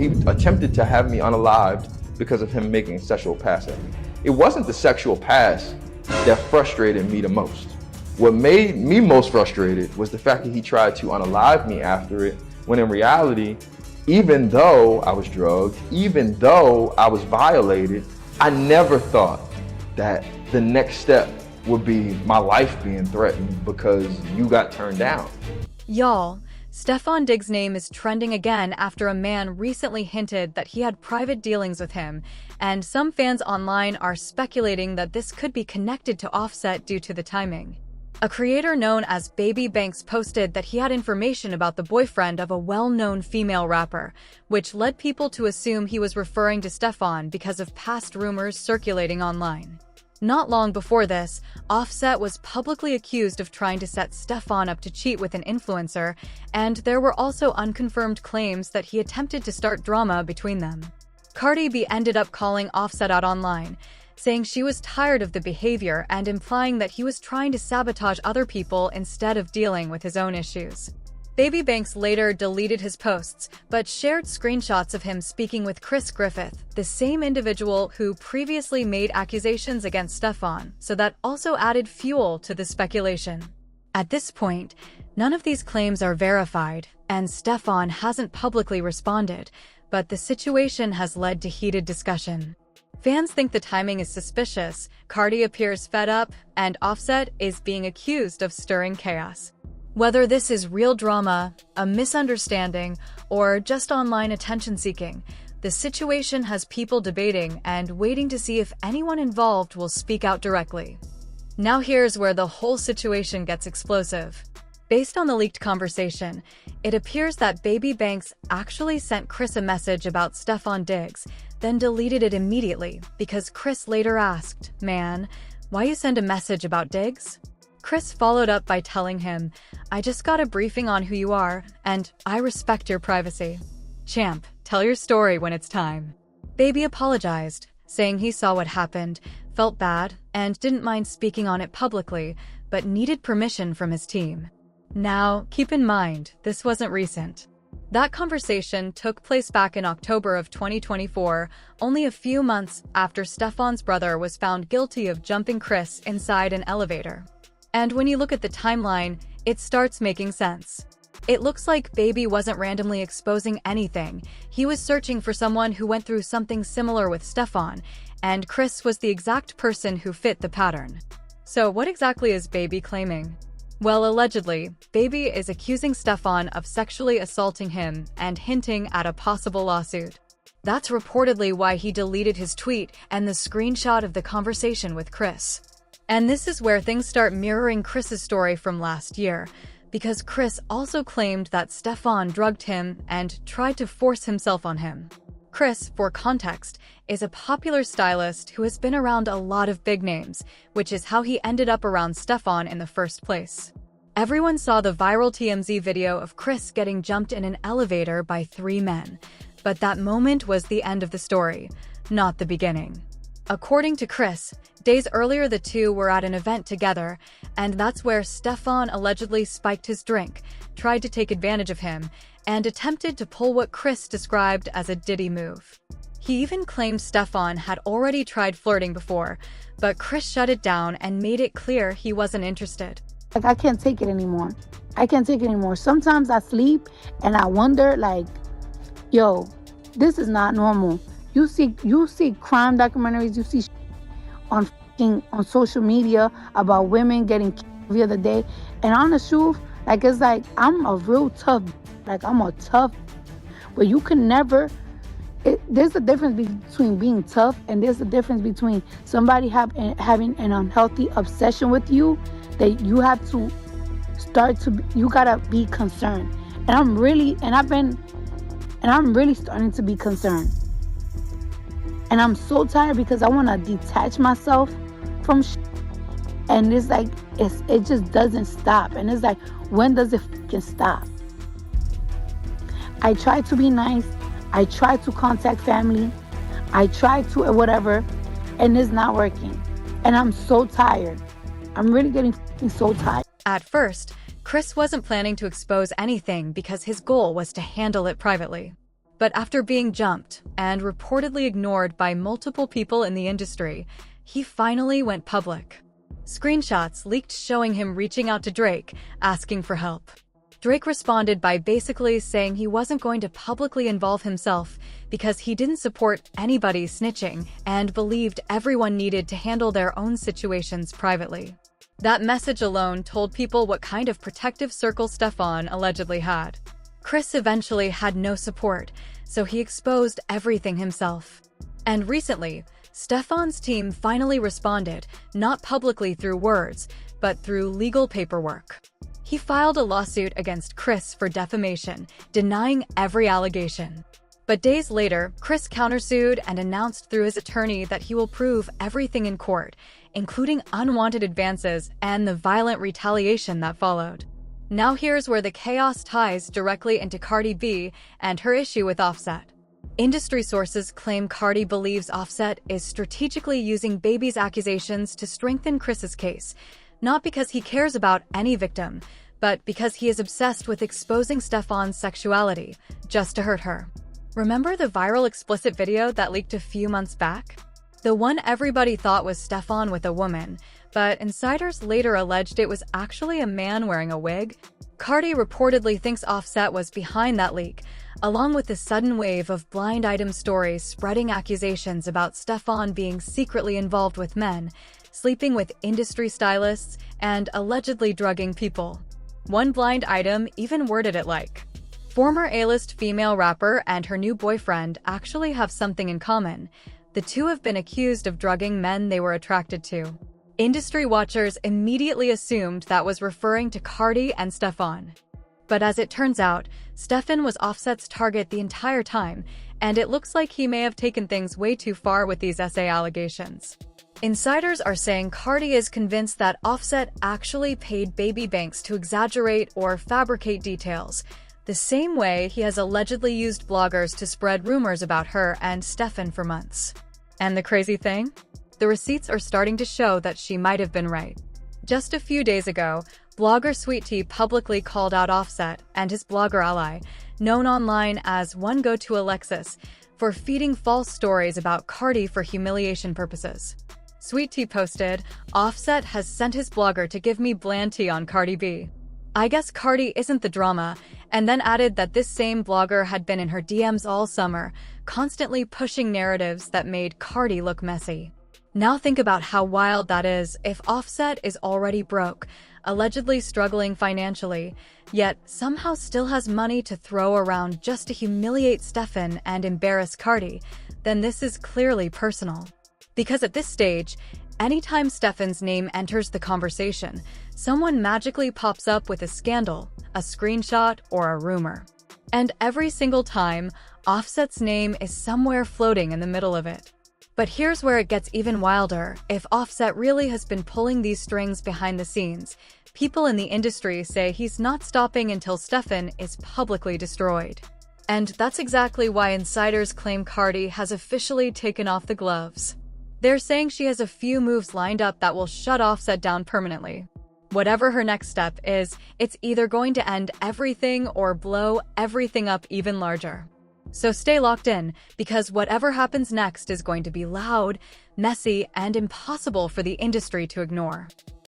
He attempted to have me unalived because of him making sexual pass at me. It wasn't the sexual pass that frustrated me the most. What made me most frustrated was the fact that he tried to unalive me after it, when in reality, even though I was drugged, even though I was violated, I never thought that the next step would be my life being threatened because you got turned down. Y'all, Stefon Diggs' name is trending again after a man recently hinted that he had private dealings with him, and some fans online are speculating that this could be connected to Offset due to the timing. A creator known as Baby Banks posted that he had information about the boyfriend of a well-known female rapper, which led people to assume he was referring to Stefon because of past rumors circulating online. Not long before this, Offset was publicly accused of trying to set Stefon up to cheat with an influencer, and there were also unconfirmed claims that he attempted to start drama between them. Cardi B ended up calling Offset out online, saying she was tired of the behavior and implying that he was trying to sabotage other people instead of dealing with his own issues. Baby Banks later deleted his posts, but shared screenshots of him speaking with Chris Griffith, the same individual who previously made accusations against Stefon, so that also added fuel to the speculation. At this point, none of these claims are verified, and Stefon hasn't publicly responded, but the situation has led to heated discussion. Fans think the timing is suspicious, Cardi appears fed up, and Offset is being accused of stirring chaos. Whether this is real drama, a misunderstanding, or just online attention-seeking, the situation has people debating and waiting to see if anyone involved will speak out directly. Now here's where the whole situation gets explosive. Based on the leaked conversation, it appears that Baby Banks actually sent Chris a message about Stefon Diggs, then deleted it immediately because Chris later asked, "Man, why you send a message about Diggs?" Chris followed up by telling him, "I just got a briefing on who you are, and I respect your privacy. Champ, tell your story when it's time." Baby apologized, saying he saw what happened, felt bad, and didn't mind speaking on it publicly, but needed permission from his team. Now, keep in mind, this wasn't recent. That conversation took place back in October of 2024, only a few months after Stefon's brother was found guilty of jumping Chris inside an elevator. And when you look at the timeline, it starts making sense. It looks like Baby wasn't randomly exposing anything. He was searching for someone who went through something similar with Stefon, and Chris was the exact person who fit the pattern. So what exactly is Baby claiming? Well, allegedly, Baby is accusing Stefon of sexually assaulting him and hinting at a possible lawsuit. That's reportedly why he deleted his tweet and the screenshot of the conversation with Chris. And this is where things start mirroring Chris's story from last year, because Chris also claimed that Stefon drugged him and tried to force himself on him. Chris, for context, is a popular stylist who has been around a lot of big names, which is how he ended up around Stefon in the first place. Everyone saw the viral TMZ video of Chris getting jumped in an elevator by 3 men, but that moment was the end of the story, not the beginning. According to Chris, days earlier the two were at an event together, and that's where Stefon allegedly spiked his drink, tried to take advantage of him, and attempted to pull what Chris described as a Diddy move. He even claimed Stefon had already tried flirting before, but Chris shut it down and made it clear he wasn't interested. I can't take it anymore. I can't take it anymore. Sometimes I sleep and I wonder, yo, this is not normal. You see crime documentaries, you see on social media about women getting killed the other day, and on the truth, I'm a real tough, I'm a tough, but you can never. There's a difference between being tough, and there's a difference between somebody having an unhealthy obsession with you that you have to you gotta be concerned, and I'm really starting to be concerned. And I'm so tired because I want to detach myself from and it just doesn't stop. And it's like, when does it fucking stop? I try to be nice. I try to contact family. I try to whatever, and it's not working. And I'm so tired. I'm really getting so tired. At first, Chris wasn't planning to expose anything because his goal was to handle it privately. But after being jumped and reportedly ignored by multiple people in the industry, he finally went public. Screenshots leaked showing him reaching out to Drake, asking for help. Drake responded by basically saying he wasn't going to publicly involve himself because he didn't support anybody snitching and believed everyone needed to handle their own situations privately. That message alone told people what kind of protective circle Stefon allegedly had. Chris eventually had no support, so he exposed everything himself. And recently, Stefon's team finally responded, not publicly through words, but through legal paperwork. He filed a lawsuit against Chris for defamation, denying every allegation. But days later, Chris countersued and announced through his attorney that he will prove everything in court, including unwanted advances and the violent retaliation that followed. Now here's where the chaos ties directly into Cardi B and her issue with Offset. Industry sources claim Cardi believes Offset is strategically using Baby's accusations to strengthen Chris's case, not because he cares about any victim, but because he is obsessed with exposing Stefon's sexuality, just to hurt her. Remember the viral explicit video that leaked a few months back? The one everybody thought was Stefon with a woman, but insiders later alleged it was actually a man wearing a wig. Cardi reportedly thinks Offset was behind that leak, along with the sudden wave of blind item stories spreading accusations about Stefon being secretly involved with men, sleeping with industry stylists, and allegedly drugging people. One blind item even worded it like, "Former A-list female rapper and her new boyfriend actually have something in common. The two have been accused of drugging men they were attracted to." Industry watchers immediately assumed that was referring to Cardi and Stefon. But as it turns out, Stefon was Offset's target the entire time, and it looks like he may have taken things way too far with these SA allegations. Insiders are saying Cardi is convinced that Offset actually paid Baby Banks to exaggerate or fabricate details, the same way he has allegedly used bloggers to spread rumors about her and Stefon for months. And the crazy thing? The receipts are starting to show that she might have been right. Just a few days ago, blogger Sweet Tea publicly called out Offset and his blogger ally, known online as One Go to Alexis, for feeding false stories about Cardi for humiliation purposes. Sweet Tea posted, "Offset has sent his blogger to give me bland tea on Cardi B. I guess Cardi isn't the drama," and then added that this same blogger had been in her DMs all summer, constantly pushing narratives that made Cardi look messy. Now think about how wild that is if Offset is already broke, allegedly struggling financially, yet somehow still has money to throw around just to humiliate Stefon and embarrass Cardi, then this is clearly personal. Because at this stage, anytime Stefon's name enters the conversation, someone magically pops up with a scandal, a screenshot, or a rumor. And every single time, Offset's name is somewhere floating in the middle of it. But here's where it gets even wilder. If Offset really has been pulling these strings behind the scenes, people in the industry say he's not stopping until Stefon is publicly destroyed. And that's exactly why insiders claim Cardi has officially taken off the gloves. They're saying she has a few moves lined up that will shut Offset down permanently. Whatever her next step is, it's either going to end everything or blow everything up even larger. So stay locked in, because whatever happens next is going to be loud, messy, and impossible for the industry to ignore.